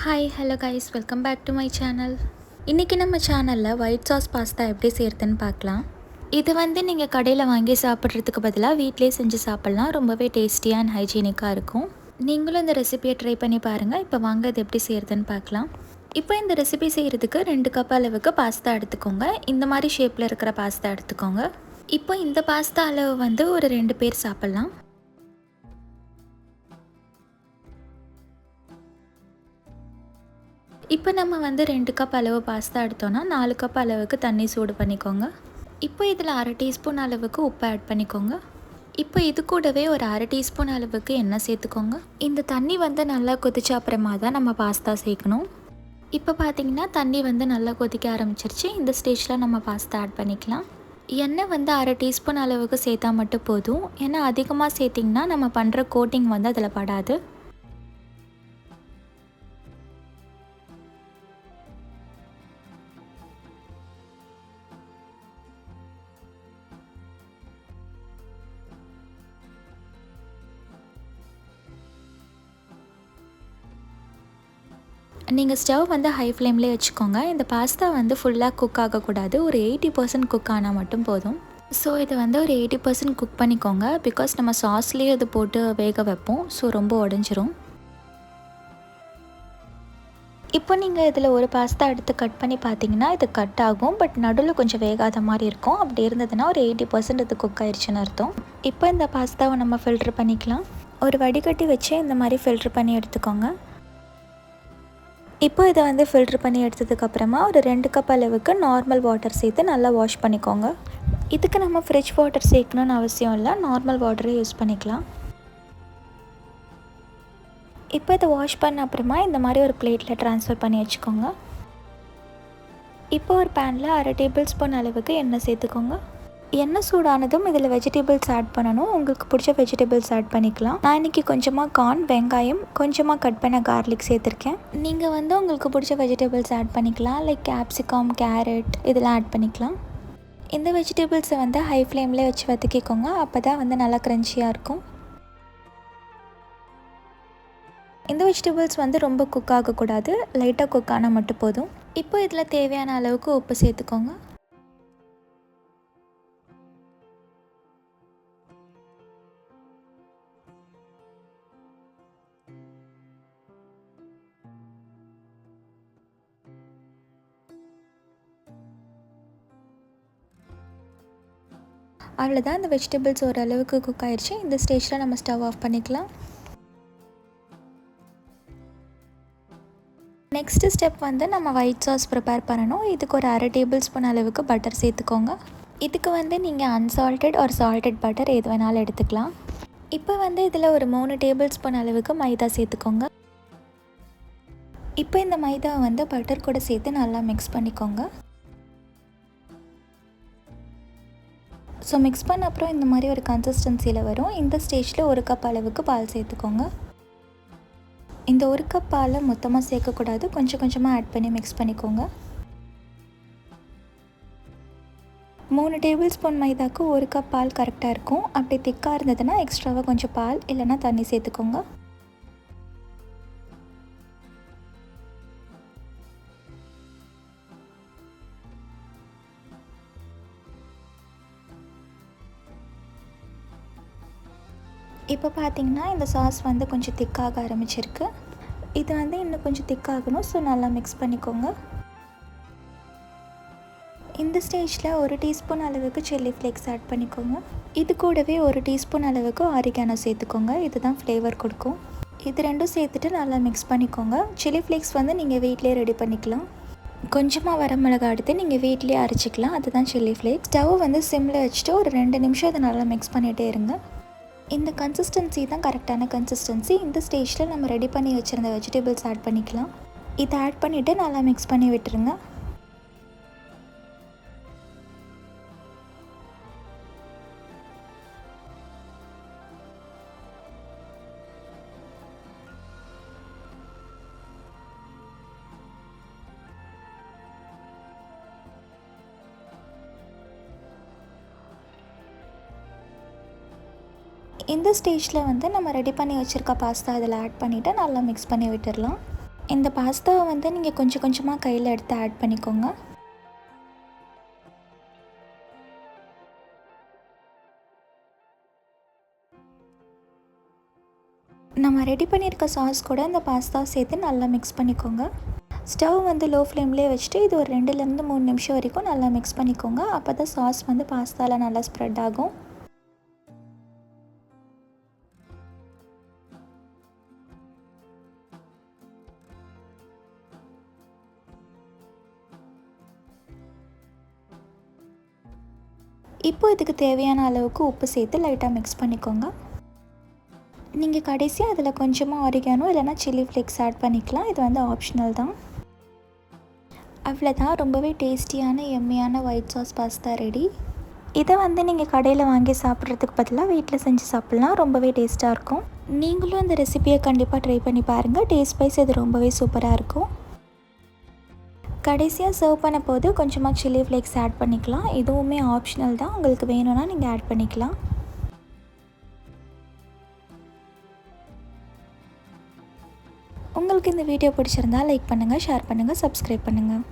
Hi hello guys, welcome back to my channel. இன்றைக்கி நம்ம சேனலில் ஒயிட் சாஸ் பாஸ்தா எப்படி செய்கிறதுன்னு பார்க்கலாம். இது நீங்கள் கடையில் வாங்கி சாப்பிட்றதுக்கு பதிலாக வீட்டிலே செஞ்சு சாப்பிட்லாம். ரொம்பவே டேஸ்டியாக அண்ட் ஹைஜீனிக்காக இருக்கும். நீங்களும் இந்த ரெசிபியை ட்ரை பண்ணி பாருங்கள். இப்போ வாங்க இது எப்படி செய்கிறதுன்னு பார்க்கலாம். இப்போ இந்த ரெசிபி செய்கிறதுக்கு 2 கப் அளவுக்கு பாஸ்தா எடுத்துக்கோங்க. இந்த மாதிரி ஷேப்பில் இருக்கிற பாஸ்தா எடுத்துக்கோங்க. இப்போ இந்த பாஸ்தா அளவு ஒரு 2 பேர் சாப்பிட்லாம். இப்போ நம்ம 2 கப் அளவு பாஸ்தா எடுத்தோன்னா 4 கப் அளவுக்கு தண்ணி சூடு பண்ணிக்கோங்க. இப்போ இதில் 1/2 டீஸ்பூன் அளவுக்கு உப்பு ஆட் பண்ணிக்கோங்க. இப்போ இது கூடவே ஒரு 1/2 டீஸ்பூன் அளவுக்கு எண்ணெய் சேர்த்துக்கோங்க. இந்த தண்ணி நல்லா கொதிச்ச அப்புறமா தான் நம்ம பாஸ்தா சேர்க்கணும். இப்போ பார்த்திங்கன்னா தண்ணி நல்லா கொதிக்க ஆரம்பிச்சிருச்சு. இந்த ஸ்டேஜில் நம்ம பாஸ்தா ஆட் பண்ணிக்கலாம். எண்ணெய் 1/2 டீஸ்பூன் அளவுக்கு சேர்த்தா மட்டும் போதும். ஏன்னா அதிகமாக சேர்த்திங்கன்னா நம்ம பண்ணுற கோட்டிங் அதில் படாது. நீங்கள் ஸ்டவ் ஹை ஃப்ளேம்லேயே வச்சுக்கோங்க. இந்த பாஸ்தா ஃபுல்லாக குக் ஆகக்கூடாது. ஒரு 80% குக் ஆனால் மட்டும் போதும். ஸோ இதை ஒரு 80% குக் பண்ணிக்கோங்க. பிகாஸ் நம்ம சாஸ்லேயே இது போட்டு வேக வைப்போம். ஸோ ரொம்ப உடஞ்சிரும். இப்போ நீங்கள் இதில் ஒரு பாஸ்தா எடுத்து கட் பண்ணி பார்த்தீங்கன்னா இது கட் ஆகும். பட் நடுவில் கொஞ்சம் வேகாத மாதிரி இருக்கும். அப்படி இருந்ததுன்னா ஒரு 80% இது குக் ஆயிடுச்சுன்னு அர்த்தம். இப்போ இந்த பாஸ்தாவை நம்ம ஃபில்ட்ரு பண்ணிக்கலாம். ஒரு வடிகட்டி வச்சு இந்த மாதிரி ஃபில்ட்ரு பண்ணி எடுத்துக்கோங்க. இப்போ இதை ஃபில்ட்ரு பண்ணி எடுத்ததுக்கப்புறமா ஒரு 2 கப் அளவுக்கு நார்மல் வாட்டர் சேர்த்து நல்லா வாஷ் பண்ணிக்கோங்க. இதுக்கு நம்ம ஃப்ரிட்ஜ் வாட்டர் சேர்க்கணுன்னு அவசியம் இல்லை. நார்மல் வாட்டரே யூஸ் பண்ணிக்கலாம். இப்போ இதை வாஷ் பண்ண அப்புறமா இந்த மாதிரி ஒரு பிளேட்டில் ட்ரான்ஸ்ஃபர் பண்ணி வச்சுக்கோங்க. இப்போ ஒரு பேனில் 1/2 டேபிள் ஸ்பூன் அளவுக்கு எண்ணெய் சேர்த்துக்கோங்க. எண்ணெய் சூடானதும் இதில் வெஜிடபிள்ஸ் ஆட் பண்ணணும். உங்களுக்கு பிடிச்ச வெஜிடபிள்ஸ் ஆட் பண்ணிக்கலாம். நான் இன்றைக்கி கொஞ்சமாக கார்ன், வெங்காயம், கொஞ்சமாக கட் பண்ண கார்லிக் சேர்த்துருக்கேன். நீங்கள் உங்களுக்கு பிடிச்ச வெஜிடபிள்ஸ் ஆட் பண்ணிக்கலாம். லைக் கேப்சிகம், கேரட் இதெல்லாம் ஆட் பண்ணிக்கலாம். இந்த வெஜிடபிள்ஸை ஹை ஃப்ளேம்லேயே வச்சு வதக்கிக்கோங்க. அப்போ தான் நல்லா க்ரன்ச்சியாக இருக்கும். இந்த வெஜிடபிள்ஸ் ரொம்ப குக் ஆகக்கூடாது. லைட்டாக குக் ஆனால் மட்டும் போதும். இப்போ இதில் தேவையான அளவுக்கு உப்பு சேர்த்துக்கோங்க. அவ்வளோதான், இந்த வெஜிடபிள்ஸ் ஓரளவுக்கு குக் ஆயிடுச்சு. இந்த ஸ்டேஜில் நம்ம ஸ்டவ் ஆஃப் பண்ணிக்கலாம். நெக்ஸ்ட்டு ஸ்டெப் நம்ம ஒயிட் சாஸ் ப்ரிப்பேர் பண்ணணும். இதுக்கு ஒரு 1/2 டேபிள் ஸ்பூன் அளவுக்கு பட்டர் சேர்த்துக்கோங்க. இதுக்கு நீங்கள் அன்சால்டட் ஒரு சால்டட் பட்டர் எது வேணாலும் எடுத்துக்கலாம். இப்போ இதில் ஒரு 3 டேபிள் ஸ்பூன் அளவுக்கு மைதா சேர்த்துக்கோங்க. இப்போ இந்த மைதாவை பட்டர் கூட சேர்த்து நல்லா மிக்ஸ் பண்ணிக்கோங்க. ஸோ மிக்ஸ் பண்ண அப்புறம் இந்த மாதிரி ஒரு கன்சிஸ்டன்சியில் வரும். இந்த ஸ்டேஜில் 1 கப் அளவுக்கு பால் சேர்த்துக்கோங்க. இந்த 1 கப் பாலை மொத்தமாக சேர்க்கக்கூடாது. கொஞ்சம் கொஞ்சமாக ஆட் பண்ணி மிக்ஸ் பண்ணிக்கோங்க. 3 டேபிள் ஸ்பூன் மைதாக்கு 1 கப் பால் கரெக்டாக இருக்கும். அப்படி திக்காக இருந்ததுன்னா எக்ஸ்ட்ராவாக கொஞ்சம் பால் இல்லைன்னா தண்ணி சேர்த்துக்கோங்க. இப்போ பார்த்திங்கன்னா இந்த சாஸ் கொஞ்சம் திக்காக ஆரம்பிச்சிருக்கு. இது இன்னும் கொஞ்சம் திக்காகணும். ஸோ நல்லா மிக்ஸ் பண்ணிக்கோங்க. இந்த ஸ்டேஜில் 1 டீஸ்பூன் அளவுக்கு சில்லி ஃப்ளேக்ஸ் ஆட் பண்ணிக்கோங்க. இது கூடவே 1 டீஸ்பூன் அளவுக்கு ஆரிகானோ சேர்த்துக்கோங்க. இதுதான் ஃப்ளேவர் கொடுக்கும். இது ரெண்டும் சேர்த்துட்டு நல்லா மிக்ஸ் பண்ணிக்கோங்க. சில்லி ஃப்ளேக்ஸ் நீங்கள் வீட்டிலே ரெடி பண்ணிக்கலாம். கொஞ்சமாக வரமிளகா எடுத்து நீங்கள் வீட்டிலே அரைச்சிக்கலாம். அதுதான் சில்லி ஃப்ளேக்ஸ். ஸ்டவ் சிம்மில் வச்சுட்டு ஒரு 2 நிமிஷம் அதை நல்லா மிக்ஸ் பண்ணிகிட்டே இருங்க. இந்த கன்சிஸ்டன்சி தான் கரெக்டான கன்சிஸ்டன்சி. இந்த ஸ்டேஜில் நம்ம ரெடி பண்ணி வச்சுருந்த வெஜிடபிள்ஸ் ஆட் பண்ணிக்கலாம். இதை ஆட் பண்ணிவிட்டு நல்லா மிக்ஸ் பண்ணி விட்டுருங்க. இந்த ஸ்டேஜில் நம்ம ரெடி பண்ணி வச்சுருக்க பாஸ்தா இதில் ஆட் பண்ணிவிட்டு நல்லா மிக்ஸ் பண்ணி விட்டுடலாம். இந்த பாஸ்தாவை வந்து நீங்கள் கொஞ்சம் கொஞ்சமாக கையில் எடுத்து ஆட் பண்ணிக்கோங்க. நம்ம ரெடி பண்ணியிருக்க சாஸ் கூட இந்த பாஸ்தா சேர்த்து நல்லா மிக்ஸ் பண்ணிக்கோங்க. ஸ்டவ் வந்து லோ ஃப்ளேம்லேயே வச்சுட்டு இது ஒரு 2லேருந்து 3 நிமிஷம் வரைக்கும் நல்லா மிக்ஸ் பண்ணிக்கோங்க. அப்போ தான் சாஸ் வந்து பாஸ்தாவில் நல்லா ஸ்ப்ரெட் ஆகும். இப்போ இதுக்கு தேவையான அளவுக்கு உப்பு சேர்த்து லைட்டாக மிக்ஸ் பண்ணிக்கோங்க. நீங்கள் கடைசியாக அதில் கொஞ்சமாக ஆரிகானோ இல்லைனா சில்லி ஃப்ளேக்ஸ் ஆட் பண்ணிக்கலாம். இது வந்து ஆப்ஷனல் தான். அவ்வளோதான், ரொம்பவே டேஸ்டியான எம்மியான ஒயிட் சாஸ் பாஸ்தா ரெடி. இதை வந்து நீங்கள் கடையில் வாங்கி சாப்பிட்றதுக்கு பதிலாக வீட்டில் செஞ்சு சாப்பிட்லாம். ரொம்பவே டேஸ்ட்டாக இருக்கும். நீங்களும் இந்த ரெசிபியை கண்டிப்பாக ட்ரை பண்ணி பாருங்கள். டேஸ்ட் வைஸ் இது ரொம்பவே சூப்பராக இருக்கும். கடைசியாக சர்வ் பண்ண போது கொஞ்சமாக சில்லி ஃப்ளேக்ஸ் ஆட் பண்ணிக்கலாம். இதுவுமே ஆப்ஷனல் தான். உங்களுக்கு வேணும்னா நீங்கள் ஆட் பண்ணிக்கலாம். உங்களுக்கு இந்த வீடியோ பிடிச்சிருந்தா லைக் பண்ணுங்கள், ஷேர் பண்ணுங்கள், சப்ஸ்கிரைப் பண்ணுங்கள்.